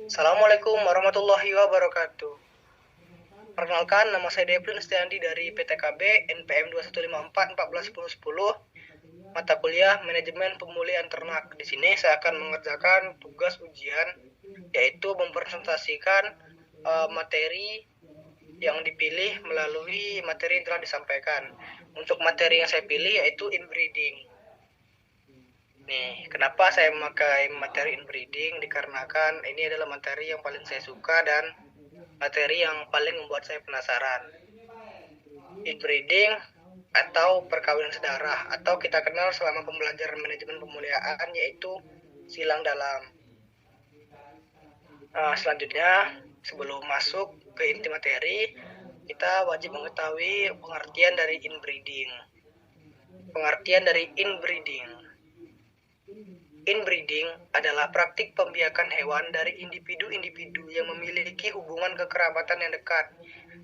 Assalamualaikum warahmatullahi wabarakatuh. Perkenalkan, nama saya Devlin Setiandi dari PTKB NPM 2154 mata kuliah Manajemen Pemulihan Ternak. Di sini saya akan mengerjakan tugas ujian, yaitu mempresentasikan materi yang dipilih melalui materi yang telah disampaikan. Untuk materi yang saya pilih yaitu inbreeding. Nih, kenapa saya memakai materi inbreeding? Dikarenakan ini adalah materi yang paling saya suka dan materi yang paling membuat saya penasaran. Inbreeding atau perkawinan sedarah, atau kita kenal selama pembelajaran manajemen pemulihaan, yaitu silang dalam. Selanjutnya, sebelum masuk ke inti materi, kita wajib mengetahui pengertian dari inbreeding. Pengertian dari inbreeding. Inbreeding adalah praktik pembiakan hewan dari individu-individu yang memiliki hubungan kekerabatan yang dekat,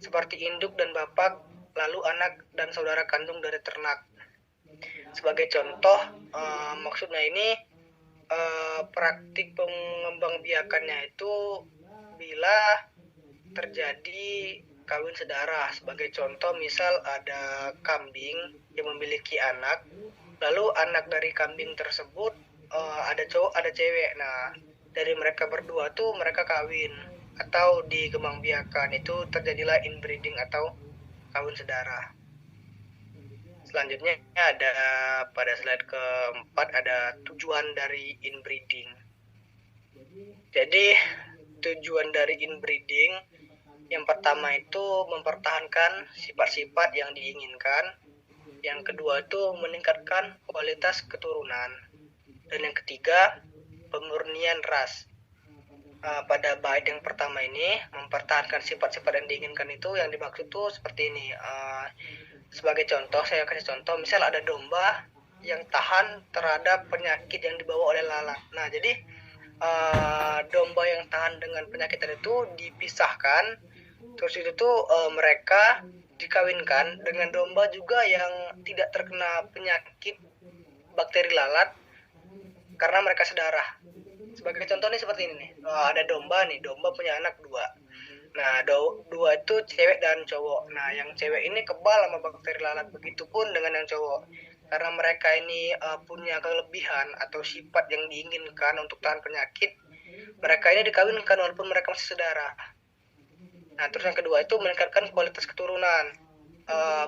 seperti induk dan bapak, lalu anak dan saudara kandung dari ternak. Sebagai contoh, maksudnya ini praktik pengembangbiakannya itu bila terjadi kawin sedarah. Sebagai contoh, misal ada kambing yang memiliki anak, lalu anak dari kambing tersebut ada cowok ada cewek. Nah, dari mereka berdua tuh mereka kawin atau dikembangbiakan, itu terjadilah inbreeding atau kawin sedarah. Selanjutnya ada pada slide keempat, ada tujuan dari inbreeding. Jadi tujuan dari inbreeding yang pertama itu mempertahankan sifat-sifat yang diinginkan. Yang kedua itu meningkatkan kualitas keturunan. Dan yang ketiga, pemurnian ras. Pada bait yang pertama ini, mempertahankan sifat-sifat yang diinginkan, itu yang dimaksud tuh seperti ini. Sebagai contoh, saya kasih contoh, misal ada domba yang tahan terhadap penyakit yang dibawa oleh lalat. Nah, jadi domba yang tahan dengan penyakit itu dipisahkan, terus itu tuh mereka dikawinkan dengan domba juga yang tidak terkena penyakit bakteri lalat karena mereka sedarah. Sebagai contoh nih seperti ini nih, ada domba nih, domba punya anak dua. Nah, dua itu cewek dan cowok. Nah, yang cewek ini kebal sama bakteri lalat, begitupun dengan yang cowok. Karena mereka ini punya kelebihan atau sifat yang diinginkan untuk tahan penyakit, mereka ini dikawinkan walaupun mereka masih sedarah. Nah, terus yang kedua itu meningkatkan kualitas keturunan.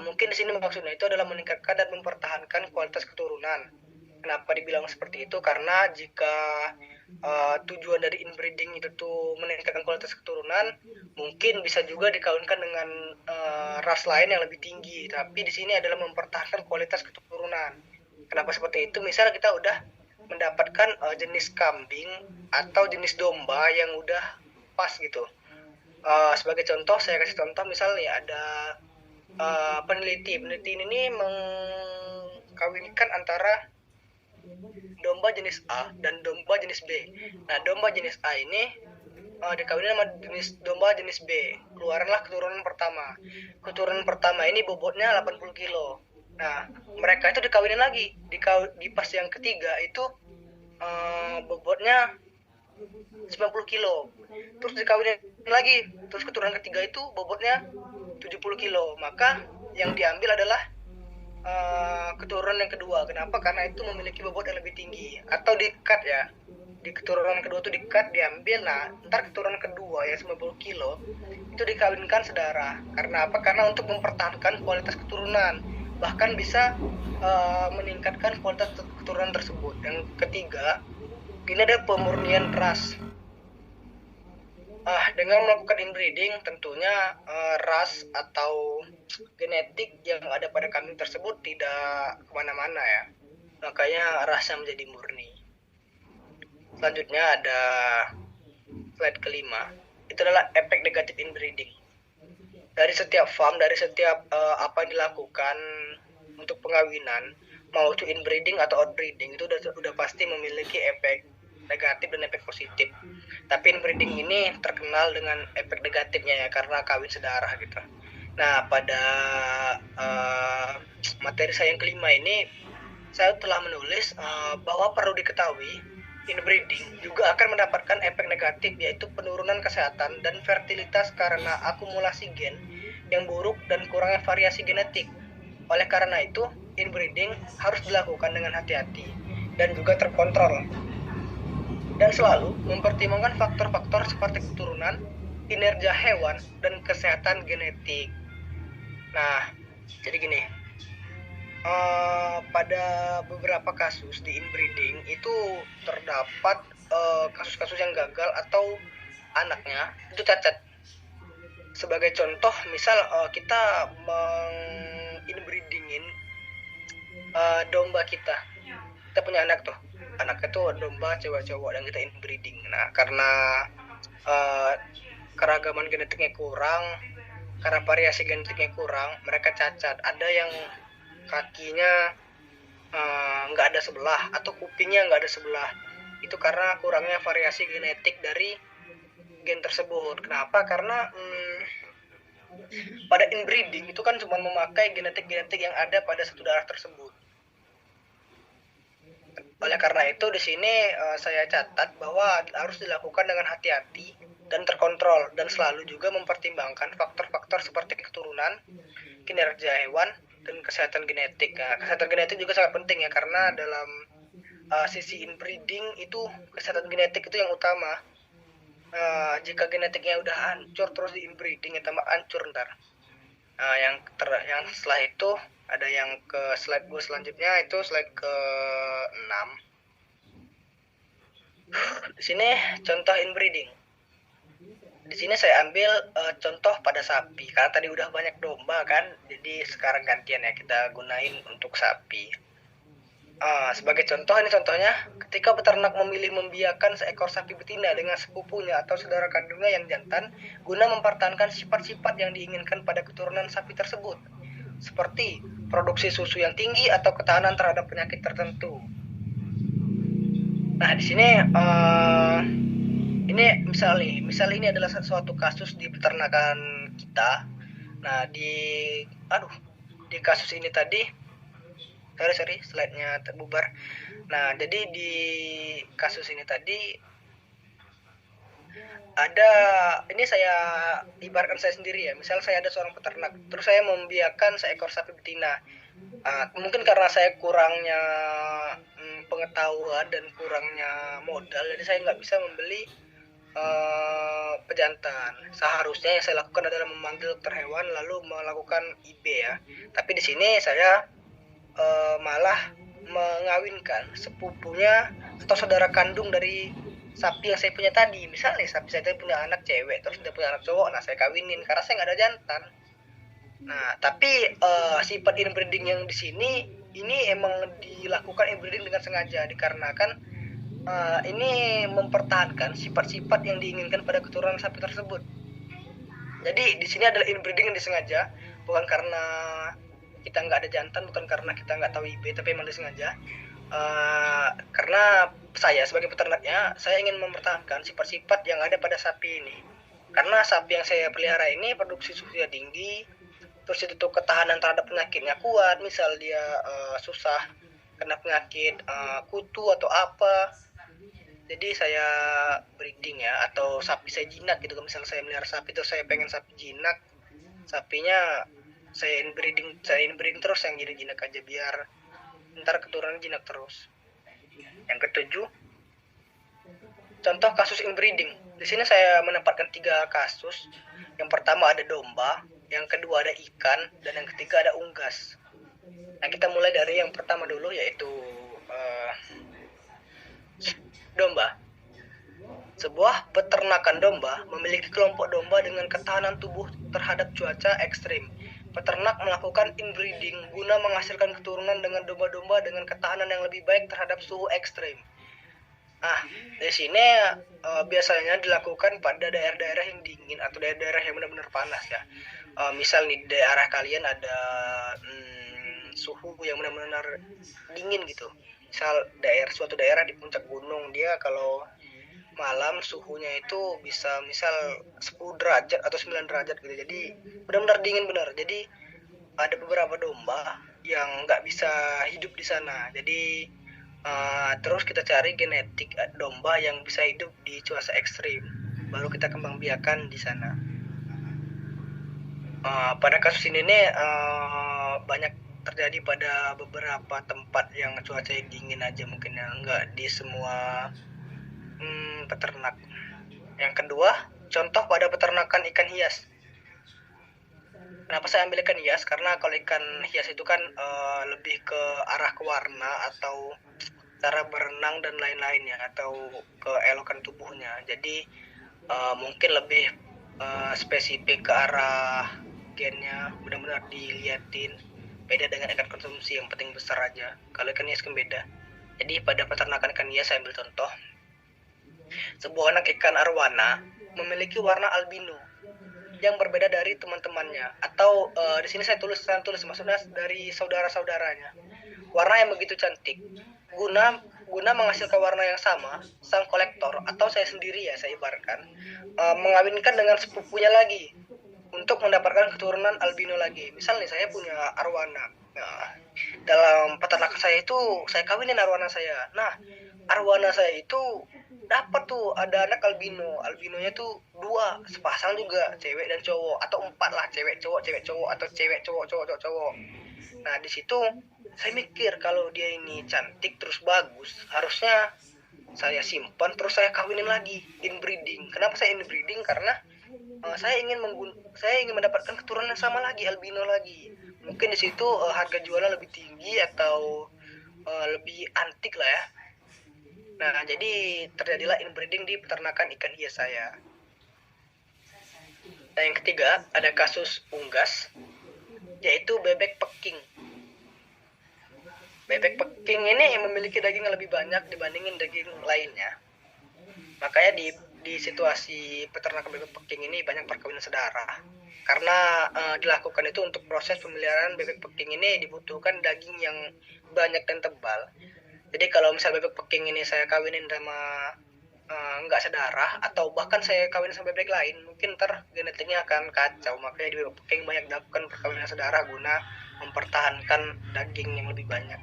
Mungkin di sini maksudnya itu adalah meningkatkan dan mempertahankan kualitas keturunan. Kenapa dibilang seperti itu? Karena jika tujuan dari inbreeding itu tuh meningkatkan kualitas keturunan, mungkin bisa juga dikawinkan dengan ras lain yang lebih tinggi. Tapi di sini adalah mempertahankan kualitas keturunan. Kenapa seperti itu? Misal kita udah mendapatkan jenis kambing atau jenis domba yang udah pas gitu. Sebagai contoh, saya kasih contoh, misalnya ada peneliti ini mengkawinkan antara domba jenis A dan domba jenis B. Nah, domba jenis A ini dikawinin sama domba jenis B. Keluarlah keturunan pertama. Keturunan pertama ini bobotnya 80 kilo. Nah, mereka itu dikawinin lagi. Di pas yang ketiga itu bobotnya 90 kilo. Terus dikawinin lagi. Terus keturunan ketiga itu bobotnya 70 kilo. Maka yang diambil adalah keturunan yang kedua. Kenapa? Karena itu memiliki bobot yang lebih tinggi. Atau di-cut ya. Di keturunan kedua itu di-cut, diambil. Nah, ntar keturunan kedua yang 90 kilo itu dikawinkan sedarah. Karena apa? Karena untuk mempertahankan kualitas keturunan. Bahkan bisa meningkatkan kualitas keturunan tersebut. Yang ketiga, ini ada pemurnian ras. Dengan melakukan inbreeding, tentunya ras atau genetik yang ada pada kambing tersebut tidak kemana-mana ya. Makanya rasnya menjadi murni. Selanjutnya ada slide kelima. Itu adalah efek negatif inbreeding. Dari setiap farm, dari setiap apa yang dilakukan untuk pengawinan, mau itu inbreeding atau outbreeding, itu udah pasti memiliki efek negatif dan efek positif. Tapi inbreeding ini terkenal dengan efek negatifnya ya, karena kawin sedarah gitu. Nah, pada materi saya yang kelima ini, saya telah menulis bahwa perlu diketahui inbreeding juga akan mendapatkan efek negatif, yaitu penurunan kesehatan dan fertilitas karena akumulasi gen yang buruk dan kurangnya variasi genetik. Oleh karena itu, inbreeding harus dilakukan dengan hati-hati dan juga terkontrol, dan selalu mempertimbangkan faktor-faktor seperti keturunan, kinerja hewan, dan kesehatan genetik. Nah, jadi gini, pada beberapa kasus di inbreeding itu terdapat kasus-kasus yang gagal atau anaknya itu cacat. Sebagai contoh, misal kita menginbreedingin domba kita punya anak tuh, anaknya tuh domba cewek-cowok dan kita inbreeding. Nah, karena keragaman genetiknya kurang, karena variasi genetiknya kurang, mereka cacat. Ada yang kakinya nggak ada sebelah atau kupingnya nggak ada sebelah. Itu karena kurangnya variasi genetik dari gen tersebut. Kenapa? Karena pada inbreeding itu kan cuma memakai genetik-genetik yang ada pada satu darah tersebut. Oleh karena itu di sini saya catat bahwa harus dilakukan dengan hati-hati dan terkontrol, dan selalu juga mempertimbangkan faktor-faktor seperti keturunan, kinerja hewan, dan kesehatan genetik. Nah, kesehatan genetik juga sangat penting ya, karena dalam sisi inbreeding itu kesehatan genetik itu yang utama. Jika genetiknya udah hancur terus di inbreeding ya tambah hancur ntar. Yang setelah itu ada yang ke slide gue selanjutnya, itu slide ke 6. Di sini contoh inbreeding. Di sini saya ambil contoh pada sapi, karena tadi udah banyak domba kan, jadi sekarang gantian ya kita gunain untuk sapi. Sebagai contoh, ini contohnya, ketika peternak memilih membiarkan seekor sapi betina dengan sepupunya atau saudara kandungnya yang jantan, guna mempertahankan sifat-sifat yang diinginkan pada keturunan sapi tersebut, seperti produksi susu yang tinggi atau ketahanan terhadap penyakit tertentu. Nah, di sini ini misal ini adalah suatu kasus di peternakan kita. Nah, di kasus ini tadi, sorry slide-nya terbubar. Nah, jadi di kasus ini tadi ada, ini saya ibaratkan saya sendiri ya, misal saya ada seorang peternak, terus saya membiarkan seekor sapi betina. Mungkin karena saya kurangnya pengetahuan dan kurangnya modal, jadi saya nggak bisa membeli pejantan. Seharusnya yang saya lakukan adalah memanggil dokter hewan lalu melakukan IB ya. Tapi di sini saya malah mengawinkan sepupunya atau saudara kandung dari sapi yang saya punya tadi. Misalnya sapi saya tadi punya anak cewek, terus dia punya anak cowok, nah saya kawinin karena saya nggak ada jantan. Nah, tapi sifat inbreeding yang di sini ini emang dilakukan inbreeding dengan sengaja, dikarenakan ini mempertahankan sifat-sifat yang diinginkan pada keturunan sapi tersebut. Jadi di sini adalah inbreeding yang disengaja, bukan karena kita nggak ada jantan, bukan karena kita nggak tahu IB, tapi memang disengaja. Karena saya sebagai peternaknya, saya ingin mempertahankan sifat-sifat yang ada pada sapi ini. Karena sapi yang saya pelihara ini produksi susunya tinggi, terus itu tuh ketahanan terhadap penyakitnya kuat. Misal dia susah kena penyakit kutu atau apa, jadi saya breeding ya, atau sapi saya jinak gitu. Misalnya saya melihara sapi terus saya pengen sapi jinak, sapinya saya inbreeding terus yang jadi jinak aja, biar ntar keturunan jinak terus. Yang ketujuh, contoh kasus inbreeding. Di sini saya menempatkan 3 kasus. Yang pertama ada domba, yang kedua ada ikan, dan yang ketiga ada unggas. Nah, kita mulai dari yang pertama dulu, yaitu domba. Sebuah peternakan domba memiliki kelompok domba dengan ketahanan tubuh terhadap cuaca ekstrim. Peternak melakukan inbreeding guna menghasilkan keturunan dengan domba-domba dengan ketahanan yang lebih baik terhadap suhu ekstrim. Nah, di sini biasanya dilakukan pada daerah-daerah yang dingin atau daerah-daerah yang benar-benar panas ya. Misal nih daerah kalian ada suhu yang benar-benar dingin gitu. Misal suatu daerah di puncak gunung, dia kalau malam suhunya itu bisa misal 10 derajat atau 9 derajat gitu. Jadi benar-benar dingin benar. Jadi ada beberapa domba yang nggak bisa hidup di sana. Jadi Terus kita cari genetik domba yang bisa hidup di cuaca ekstrim, baru kita kembang biakan di sana. Pada kasus ini nih banyak terjadi pada beberapa tempat yang cuaca dingin aja mungkin ya, enggak di semua peternak. Yang kedua, contoh pada peternakan ikan hias. Kenapa saya ambil ikan hias? Karena kalau ikan hias itu kan lebih ke arah ke warna atau cara berenang dan lain-lainnya, atau keelokan tubuhnya. Jadi mungkin lebih spesifik ke arah gennya, benar-benar diliatin. Beda dengan ikan konsumsi yang penting besar aja. Kalau ikan hias kan beda. Jadi pada peternakan ikan hias saya ambil contoh. Sebuah anak ikan arwana memiliki warna albino yang berbeda dari teman-temannya, atau di sini saya tulis maksudnya dari saudara-saudaranya. Warna yang begitu cantik, guna menghasilkan warna yang sama, sang kolektor atau saya sendiri ya, saya ibaratkan mengawinkan dengan sepupunya lagi untuk mendapatkan keturunan albino lagi. Misalnya saya punya arwana, nah, dalam peternakan saya itu saya kawinin arwana saya. Nah, arwana saya itu dapat tuh ada anak albinonya tuh 2 sepasang juga, cewek dan cowok, atau 4 lah, cewek cowok atau cewek cowok. Nah di situ saya mikir kalau dia ini cantik terus bagus, harusnya saya simpan terus saya kawinin lagi, inbreeding. Kenapa saya inbreeding? Karena saya ingin mendapatkan keturunan sama lagi, albino lagi. Mungkin di situ harga jualnya lebih tinggi atau lebih antik lah ya. Nah, jadi terjadilah inbreeding di peternakan ikan hias saya. Nah, yang ketiga, ada kasus unggas, yaitu bebek peking. Bebek peking ini memiliki daging yang lebih banyak dibandingin daging lainnya. Makanya di situasi peternakan bebek peking ini banyak perkawinan sedara. Karena dilakukan itu untuk proses pemeliharaan bebek peking ini dibutuhkan daging yang banyak dan tebal. Jadi kalau misalnya bebek peking ini saya kawinin sama nggak sedarah, atau bahkan saya kawin sama bebek lain, mungkin ntar genetiknya akan kacau. Makanya di bebek peking banyak dilakukan perkawinan sedarah guna mempertahankan daging yang lebih banyak.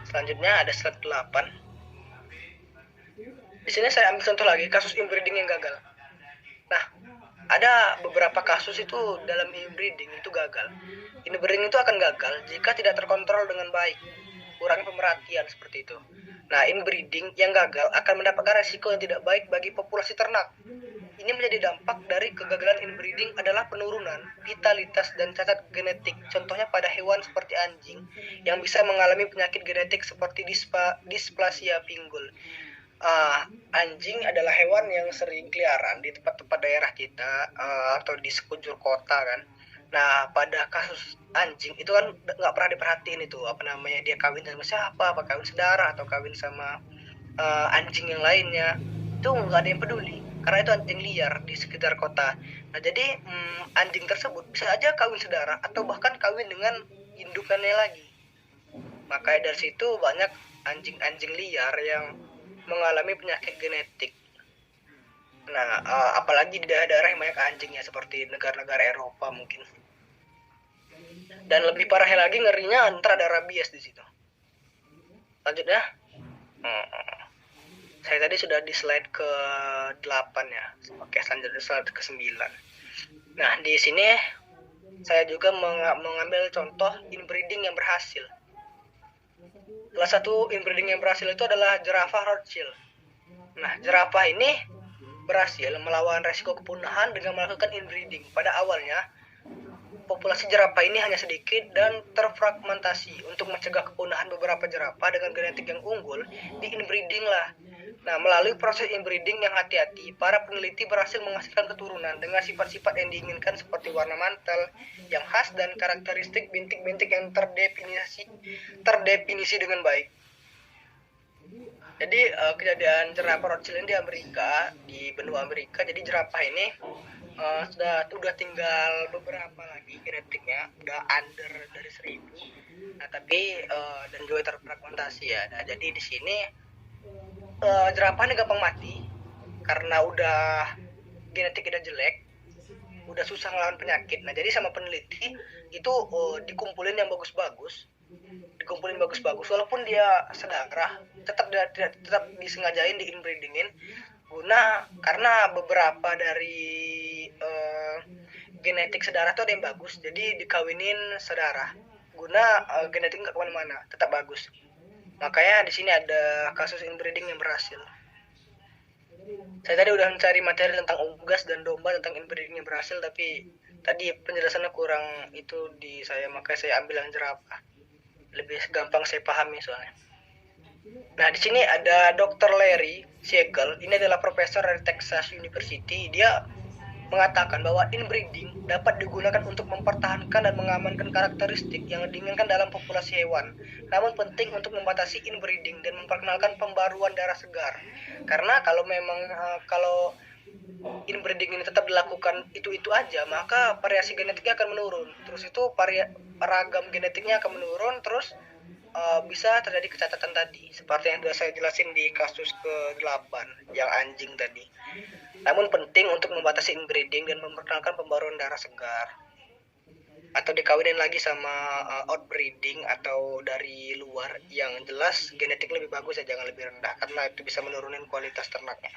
Selanjutnya ada slide 8. Di sini saya ambil contoh lagi kasus inbreeding yang gagal. Nah, ada beberapa kasus itu dalam inbreeding itu gagal. Inbreeding itu akan gagal jika tidak terkontrol dengan baik, kurang pemerhatian seperti itu. Nah, inbreeding yang gagal akan mendapatkan resiko yang tidak baik bagi populasi ternak. Ini menjadi dampak dari kegagalan inbreeding adalah penurunan vitalitas dan cacat genetik. Contohnya pada hewan seperti anjing yang bisa mengalami penyakit genetik seperti displasia pinggul. Anjing adalah hewan yang sering keliaran di tempat-tempat daerah kita atau di sekujur kota kan. Nah, pada kasus anjing itu kan nggak pernah diperhatiin itu dia kawin sama siapa, apa kawin saudara atau kawin sama anjing yang lainnya, itu nggak ada yang peduli karena itu anjing liar di sekitar kota. Nah, jadi anjing tersebut bisa aja kawin saudara atau bahkan kawin dengan indukannya lagi. Makanya dari situ banyak anjing-anjing liar yang mengalami penyakit genetik. Nah, apalagi di daerah-daerah yang banyak anjingnya seperti negara-negara Eropa mungkin. Dan lebih parahnya lagi, ngerinya ntar ada rabies di situ. Lanjutnya, saya tadi sudah di slide ke-8 ya. Oke, selanjutnya slide ke-9. Nah, di sini saya juga mengambil contoh inbreeding yang berhasil. Salah satu inbreeding yang berhasil itu adalah jerapah Rothschild. Nah, jerapah ini berhasil melawan resiko kepunahan dengan melakukan inbreeding. Pada awalnya, populasi jerapah ini hanya sedikit dan terfragmentasi. Untuk mencegah kepunahan beberapa jerapah dengan genetik yang unggul, di-inbreeding lah. Nah, melalui proses inbreeding yang hati-hati, para peneliti berhasil menghasilkan keturunan dengan sifat-sifat yang diinginkan seperti warna mantel yang khas dan karakteristik bintik-bintik yang terdefinisi dengan baik. Jadi kejadian jerapah Rothschild di Amerika, di benua Amerika. Jadi jerapah ini sudah tinggal beberapa lagi genetiknya, udah under dari 1000. Nah, tapi dan juga terfragmentasi ya. Nah, jadi di sini jerapah ini gampang mati karena udah genetiknya udah jelek, udah susah ngelawan penyakit. Nah, jadi sama peneliti itu dikumpulin yang bagus-bagus, dikumpulin bagus-bagus, walaupun dia sedarah tetap disengajain di inbreedingin karena beberapa dari genetik sedarah tuh ada yang bagus, jadi dikawinin sedarah guna genetik nggak kemana-mana, tetap bagus. Makanya di sini ada kasus inbreeding yang berhasil. Saya tadi udah mencari materi tentang unggas dan domba tentang inbreeding yang berhasil, tapi tadi penjelasannya kurang itu di saya, makanya saya ambil yang jerapah, lebih gampang saya pahami soalnya. Nah, di sini ada Dr. Larry Siegel. Ini adalah profesor dari Texas University. Dia mengatakan bahwa inbreeding dapat digunakan untuk mempertahankan dan mengamankan karakteristik yang diinginkan dalam populasi hewan. Namun penting untuk membatasi inbreeding dan memperkenalkan pembaruan darah segar. Karena kalau inbreeding ini tetap dilakukan itu aja, maka variasi genetiknya akan menurun. Terus itu ragam genetiknya akan menurun, terus bisa terjadi kecacatan tadi, seperti yang sudah saya jelasin di kasus ke-8 yang anjing tadi. Namun penting untuk membatasi inbreeding dan memperkenalkan pembaruan darah segar, atau dikawinin lagi sama outbreeding atau dari luar yang jelas genetik lebih bagus ya, jangan lebih rendah, karena itu bisa menurunin kualitas ternaknya.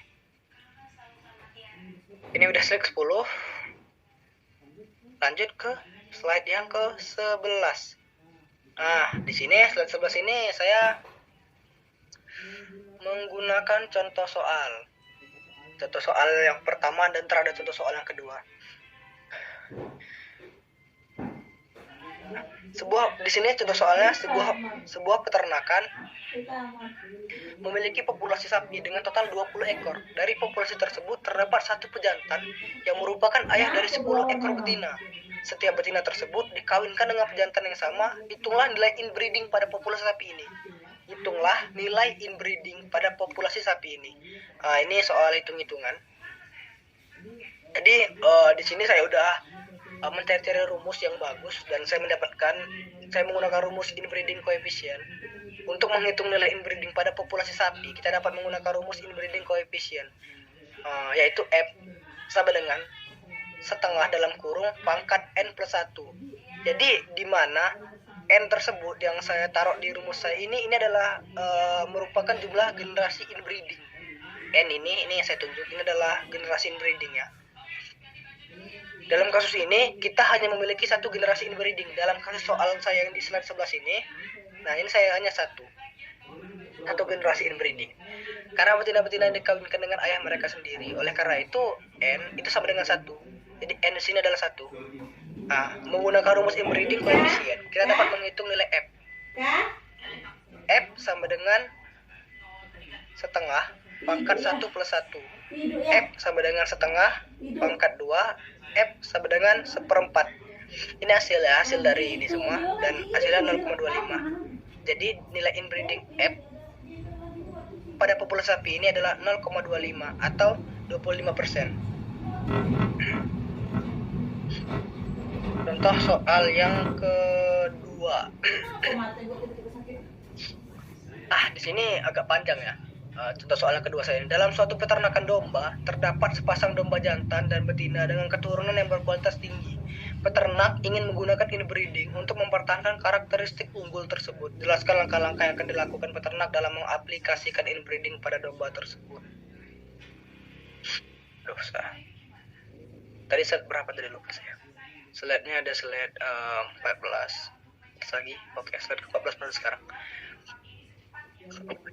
Ini udah slide 10. Lanjut ke slide yang ke-11. Nah, di sini slide 11 ini saya menggunakan contoh soal. Contoh soal yang pertama dan terhadap contoh soal yang kedua. Di sini contoh soalnya sebuah peternakan memiliki populasi sapi dengan total 20 ekor. Dari populasi tersebut terdapat satu pejantan yang merupakan ayah dari 10 ekor betina. Setiap betina tersebut dikawinkan dengan pejantan yang sama. Hitunglah nilai inbreeding pada populasi sapi ini. Ini soal hitung-hitungan. Jadi di sini saya udah mencari rumus yang bagus, dan saya menggunakan rumus inbreeding coefficient. Untuk menghitung nilai inbreeding pada populasi sapi, kita dapat menggunakan rumus inbreeding coefficient, yaitu F sama dengan setengah dalam kurung pangkat N plus 1. Jadi di mana N tersebut yang saya taruh di rumus saya ini adalah merupakan jumlah generasi inbreeding. N ini yang saya tunjuk, ini adalah generasi inbreeding ya. Dalam kasus ini kita hanya memiliki satu generasi inbreeding. Dalam kasus soal saya yang di slide 11 ini, nah ini saya hanya satu generasi inbreeding. Karena betina-betina dikawinkan dengan ayah mereka sendiri. Oleh karena itu N itu sama dengan 1. Jadi N di sini adalah 1. Nah, menggunakan rumus inbreeding coefficient, kita dapat menghitung nilai F. F sama dengan setengah pangkat 1 plus 1. F sama dengan setengah pangkat 2. F sama dengan 1/4. Ini hasil dari ini semua, dan hasilnya 0,25. Jadi nilai inbreeding F pada populasi sapi ini adalah 0,25 atau 25%. Contoh soal yang kedua. Di sini agak panjang ya. Contoh soal yang kedua saya. Dalam suatu peternakan domba, terdapat sepasang domba jantan dan betina dengan keturunan yang berkualitas tinggi. Peternak ingin menggunakan inbreeding untuk mempertahankan karakteristik unggul tersebut. Jelaskan langkah-langkah yang akan dilakukan peternak dalam mengaplikasikan inbreeding pada domba tersebut. Tadi slide berapa tadi lupa saya? Slide-nya ada slide 14. Terus lagi, oke, slide ke-14 pada sekarang.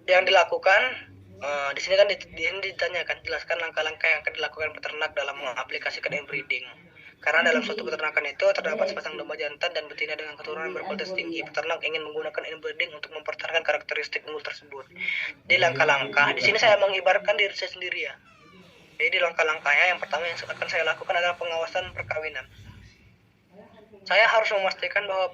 Yang dilakukan di sini kan ditanyakan, jelaskan langkah-langkah yang akan dilakukan peternak dalam mengaplikasikan inbreeding. Karena dalam suatu peternakan itu terdapat sepasang domba jantan dan betina dengan keturunan berkualitas tinggi. Peternak ingin menggunakan inbreeding untuk mempertahankan karakteristik unggul tersebut. Di langkah-langkah, di sini saya mengibarkan diri saya sendiri ya. Jadi langkah-langkahnya yang pertama yang akan saya lakukan adalah pengawasan perkawinan. Saya harus memastikan bahwa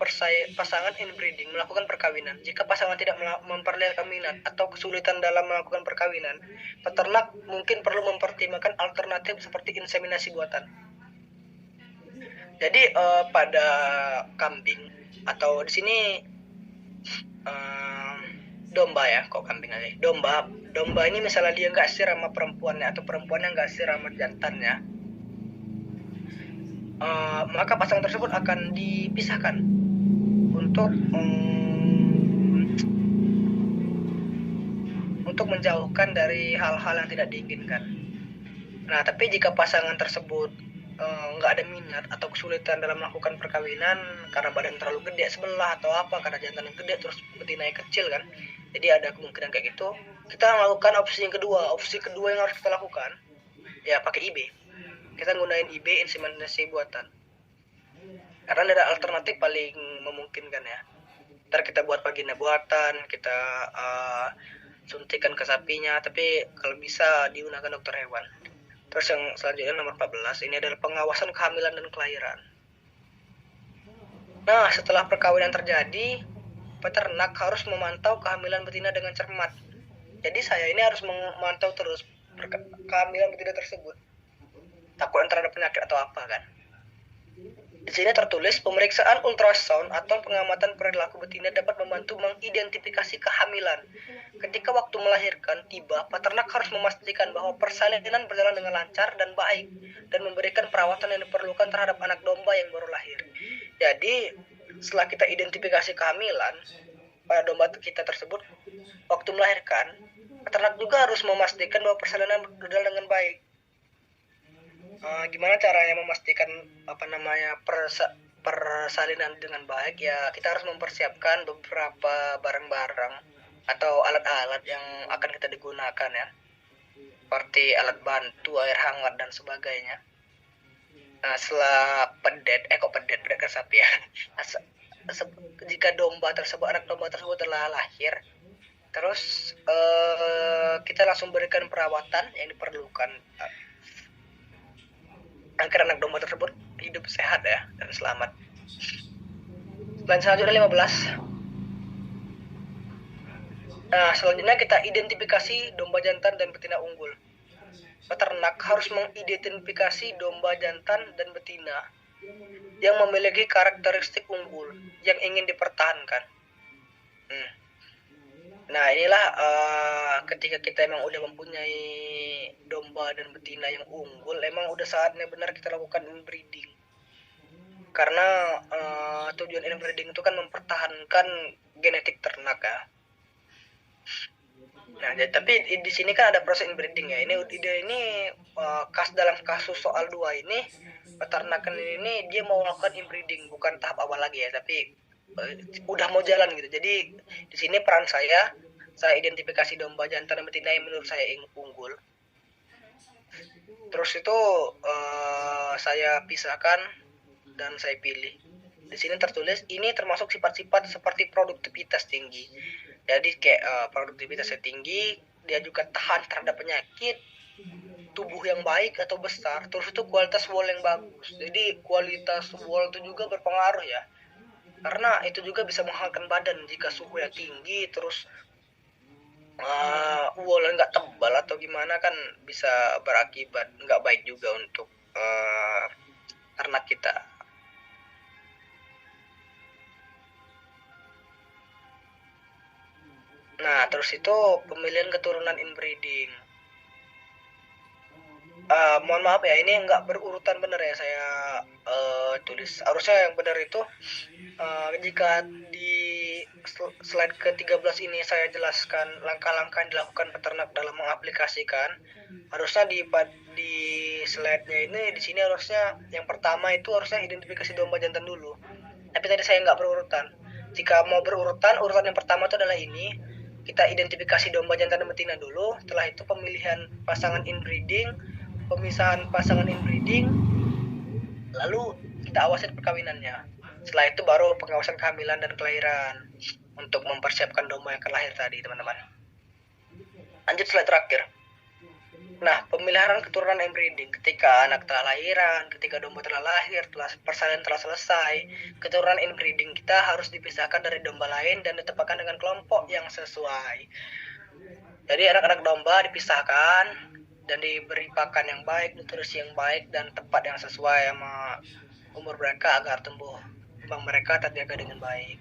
pasangan inbreeding melakukan perkawinan. Jika pasangan tidak memperlihatkan minat atau kesulitan dalam melakukan perkawinan, peternak mungkin perlu mempertimbangkan alternatif seperti inseminasi buatan. Jadi pada kambing atau di sini domba ya, kok kambing aja. Domba ini misalnya dia nggak sir sama perempuannya atau perempuannya nggak sir sama jantannya, maka pasangan tersebut akan dipisahkan untuk untuk menjauhkan dari hal-hal yang tidak diinginkan. Nah, tapi jika pasangan tersebut nggak ada minat atau kesulitan dalam melakukan perkawinan karena badan terlalu gede sebelah atau apa, karena jantan yang gede terus betinanya kecil kan, jadi ada kemungkinan kayak gitu, kita melakukan opsi kedua yang harus kita lakukan ya pakai IB. Kita gunain IB, inseminasi buatan, karena ada alternatif paling memungkinkan ya. Ntar kita buat vagina buatan, kita suntikan ke sapinya, tapi kalau bisa digunakan dokter hewan. Terus yang selanjutnya nomor 14, ini adalah pengawasan kehamilan dan kelahiran. Nah, setelah perkawinan terjadi, peternak harus memantau kehamilan betina dengan cermat. Jadi saya ini harus memantau terus kehamilan betina tersebut. Takut terhadap penyakit atau apa kan. Di sini tertulis pemeriksaan ultrasound atau pengamatan perilaku betina dapat membantu mengidentifikasi kehamilan. Ketika waktu melahirkan tiba, peternak harus memastikan bahwa persalinan berjalan dengan lancar dan baik dan memberikan perawatan yang diperlukan terhadap anak domba yang baru lahir. Jadi, setelah kita identifikasi kehamilan pada domba kita tersebut, waktu melahirkan, peternak juga harus memastikan bahwa persalinan berjalan dengan baik. Gimana caranya memastikan persalinan dengan baik ya, kita harus mempersiapkan beberapa barang-barang atau alat-alat yang akan kita digunakan ya, seperti alat bantu, air hangat dan sebagainya. Setelah pedet ke sapi ya. Jika anak domba tersebut telah lahir, terus kita langsung berikan perawatan yang diperlukan agar anak domba tersebut hidup sehat ya dan selamat. Selanjutnya 15. Nah, selanjutnya kita identifikasi domba jantan dan betina unggul. Peternak harus mengidentifikasi domba jantan dan betina yang memiliki karakteristik unggul yang ingin dipertahankan. Nah, inilah ketika kita emang udah mempunyai domba dan betina yang unggul, emang udah saatnya benar kita lakukan inbreeding. Karena tujuan inbreeding itu kan mempertahankan genetik ternak ya. Nah, tapi di sini kan ada proses inbreeding ya. Ini dalam kasus soal 2 ini, peternakan ini dia mau melakukan inbreeding, bukan tahap awal lagi ya, tapi udah mau jalan gitu. Jadi di sini peran saya identifikasi domba jantan dan betina yang menurut saya unggul. Terus itu saya pisahkan dan saya pilih. Di sini tertulis ini termasuk sifat-sifat seperti produktivitas tinggi. Jadi kayak produktivitasnya tinggi, dia juga tahan terhadap penyakit, tubuh yang baik atau besar, terus itu kualitas wool yang bagus. Jadi kualitas wool itu juga berpengaruh ya. Karena itu juga bisa menghangatkan badan jika suhu yang tinggi, terus wool nggak tebal atau gimana kan bisa berakibat nggak baik juga untuk ternak kita. Nah, terus itu pemilihan keturunan inbreeding. Mohon maaf ya, ini nggak berurutan bener ya saya tulis. Harusnya yang benar itu jika di slide ke-13 ini saya jelaskan langkah-langkah yang dilakukan peternak dalam mengaplikasikan. Harusnya di slide-nya ini di sini harusnya yang pertama itu harusnya identifikasi domba jantan dulu. Tapi tadi saya nggak berurutan. Jika mau berurutan, urutan yang pertama itu adalah ini. Kita identifikasi domba jantan dan betina dulu. Setelah itu pemilihan pasangan inbreeding, pemisahan pasangan inbreeding, lalu kita awasin perkawinannya. Setelah itu baru pengawasan kehamilan dan kelahiran untuk mempersiapkan domba yang akan lahir tadi, teman-teman. Lanjut slide terakhir. Nah, pemeliharaan keturunan inbreeding ketika anak telah lahiran, ketika domba telah lahir, persalinan telah selesai, keturunan inbreeding kita harus dipisahkan dari domba lain dan ditempatkan dengan kelompok yang sesuai. Jadi anak-anak domba dipisahkan dan diberi pakan yang baik, nutrisi yang baik, dan tempat yang sesuai sama umur mereka agar tumbuh kembang mereka terjaga dengan baik.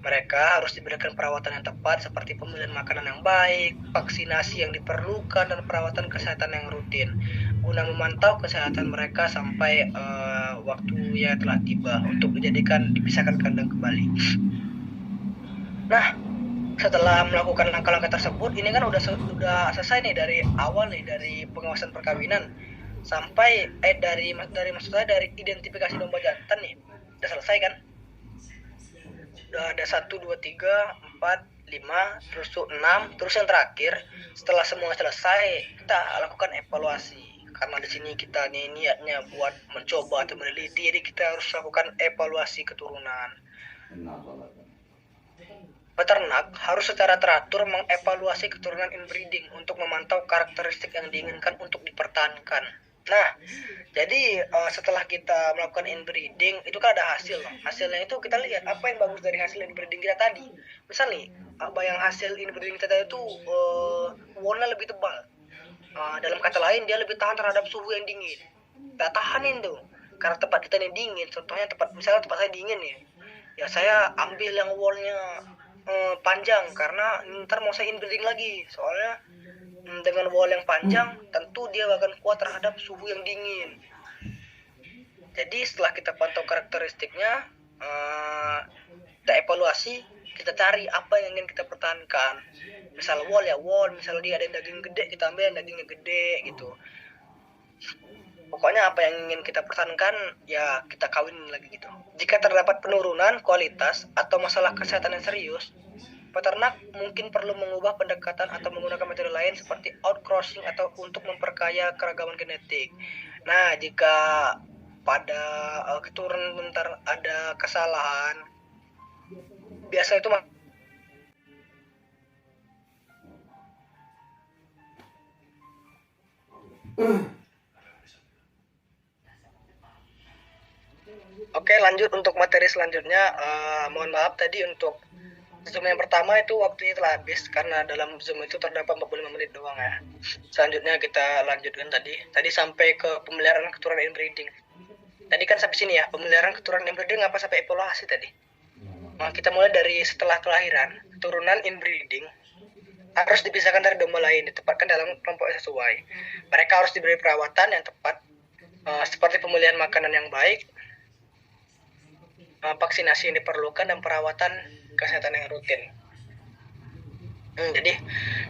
Mereka harus diberikan perawatan yang tepat seperti pemilihan makanan yang baik, vaksinasi yang diperlukan, dan perawatan kesehatan yang rutin guna memantau kesehatan mereka sampai waktunya telah tiba untuk dipisahkan kandang kembali. Nah, setelah melakukan langkah-langkah tersebut, ini kan udah selesai nih dari awal nih, dari pengawasan perkawinan sampai dari maksudnya dari identifikasi domba jantan nih, udah selesai kan? Udah ada 1, 2, 3, 4, 5, terus 6, terus yang terakhir setelah semua selesai kita lakukan evaluasi. Karena di sini kita nih niatnya buat mencoba atau meneliti, jadi kita harus lakukan evaluasi keturunan. Peternak harus secara teratur mengevaluasi keturunan inbreeding untuk memantau karakteristik yang diinginkan untuk dipertahankan. Nah, jadi setelah kita melakukan inbreeding itu kan ada hasil. Hasilnya itu kita lihat apa yang bagus dari hasil inbreeding kita tadi. Misal nih, apa yang hasil inbreeding kita tadi itu warna lebih tebal. Dalam kata lain dia lebih tahan terhadap suhu yang dingin. Kita tahanin tuh. Karena tempat kita ini dingin. Contohnya misalnya tempat saya dingin nih. Ya saya ambil yang wallnya panjang karena ntar mau saya inbreeding lagi. Soalnya dengan wall yang panjang tentu dia akan kuat terhadap suhu yang dingin. Jadi setelah kita pantau karakteristiknya, kita evaluasi, kita cari apa yang ingin kita pertahankan. Misal wall ya wall, misal dia ada yang daging gede, kita ambil yang dagingnya gede gitu. Pokoknya apa yang ingin kita pertahankan ya kita kawinin lagi gitu. Jika terdapat penurunan kualitas atau masalah kesehatan yang serius, peternak mungkin perlu mengubah pendekatan atau menggunakan metode lain seperti outcrossing atau untuk memperkaya keragaman genetik. Nah, jika pada keturunan bentar ada kesalahan, biasa itu Oke, lanjut untuk materi selanjutnya. Mohon maaf tadi untuk Zoom yang pertama itu waktunya telah habis karena dalam Zoom itu terdapat 45 menit doang ya. Selanjutnya kita lanjutkan tadi. Tadi sampai ke pemeliharaan keturunan inbreeding. Tadi kan sampai sini ya, pemeliharaan keturunan inbreeding apa sampai evaluasi tadi. Nah, kita mulai dari setelah kelahiran, keturunan inbreeding harus dipisahkan dari domba lain, ditempatkan dalam kelompok yang sesuai. Mereka harus diberi perawatan yang tepat, seperti pemilihan makanan yang baik, vaksinasi yang diperlukan, dan perawatan kesehatan yang rutin. Jadi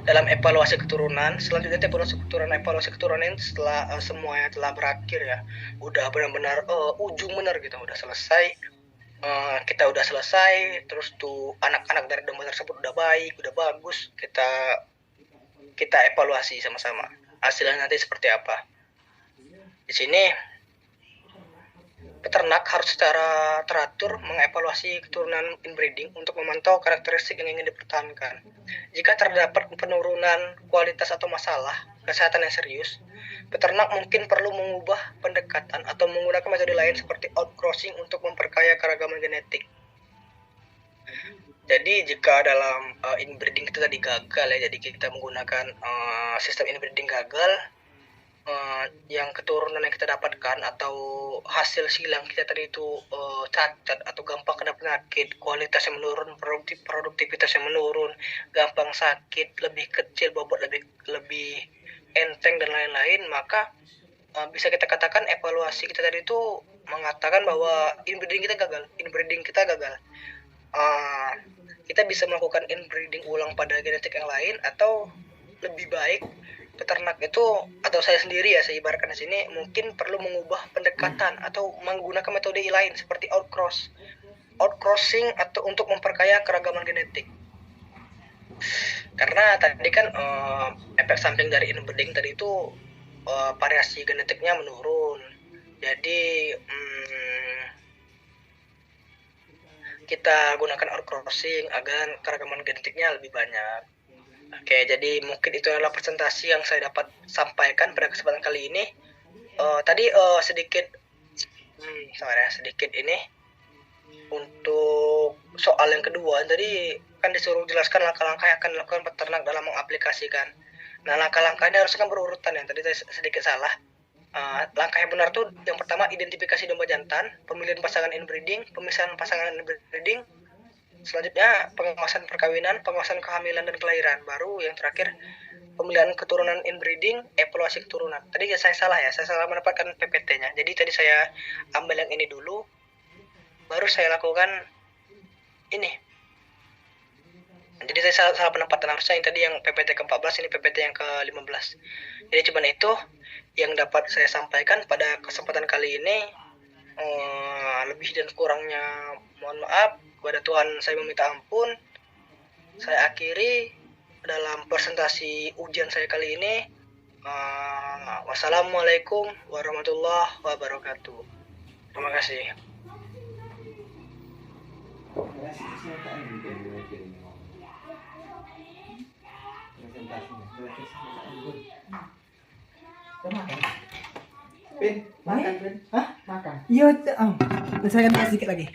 dalam evaluasi keturunan, selanjutnya evaluasi keturunan setelah semuanya telah berakhir ya, udah benar-benar ujung benar gitu, udah selesai. Kita udah selesai, terus tuh anak-anak dari domba tersebut udah baik, udah bagus, kita evaluasi sama-sama hasilnya nanti seperti apa. Di sini peternak harus secara teratur mengevaluasi keturunan inbreeding untuk memantau karakteristik yang ingin dipertahankan. Jika terdapat penurunan kualitas atau masalah kesehatan yang serius, peternak mungkin perlu mengubah pendekatan atau menggunakan metode lain seperti outcrossing untuk memperkaya keragaman genetik. Jadi jika dalam inbreeding itu tadi gagal ya, jadi kita menggunakan sistem inbreeding gagal, yang keturunan yang kita dapatkan atau hasil silang kita tadi itu cacat atau gampang kena penyakit, kualitasnya menurun, produktivitasnya menurun, gampang sakit, lebih kecil, bobot lebih enteng dan lain-lain, maka bisa kita katakan evaluasi kita tadi itu mengatakan bahwa inbreeding kita gagal. Kita bisa melakukan inbreeding ulang pada genetik yang lain, atau lebih baik peternak itu atau saya sendiri ya, saya ibaratkan di sini mungkin perlu mengubah pendekatan atau menggunakan metode lain seperti outcrossing atau untuk memperkaya keragaman genetik. Karena tadi kan efek samping dari inbreeding tadi itu variasi genetiknya menurun. Jadi kita gunakan outcrossing agar keragaman genetiknya lebih banyak. Oke, jadi mungkin itu adalah presentasi yang saya dapat sampaikan pada kesempatan kali ini. Tadi sedikit ini untuk soal yang kedua. Tadi kan disuruh jelaskan langkah-langkah yang akan dilakukan peternak dalam mengaplikasikan. Nah, langkah-langkahnya harusnya kan berurutan ya. Tadi saya sedikit salah. Langkah yang benar tuh yang pertama identifikasi domba jantan, pemilihan pasangan inbreeding, pemisahan pasangan inbreeding. Selanjutnya pengawasan perkawinan, pengawasan kehamilan dan kelahiran. Baru yang terakhir pemilihan keturunan inbreeding, evaluasi keturunan. Tadi saya salah mendapatkan PPT-nya. Jadi tadi saya ambil yang ini dulu, baru saya lakukan ini. Jadi saya salah penempatan, harusnya yang tadi yang PPT ke-14, ini PPT yang ke-15. Jadi cuman itu yang dapat saya sampaikan pada kesempatan kali ini. Lebih dan kurangnya mohon maaf, kepada Tuhan saya meminta ampun. Saya akhiri dalam presentasi ujian saya kali ini. Wassalamualaikum warahmatullahi wabarakatuh. Terima kasih. Pin, makan, Pin. Hah? Makan. Iya, saya kasih sedikit lagi.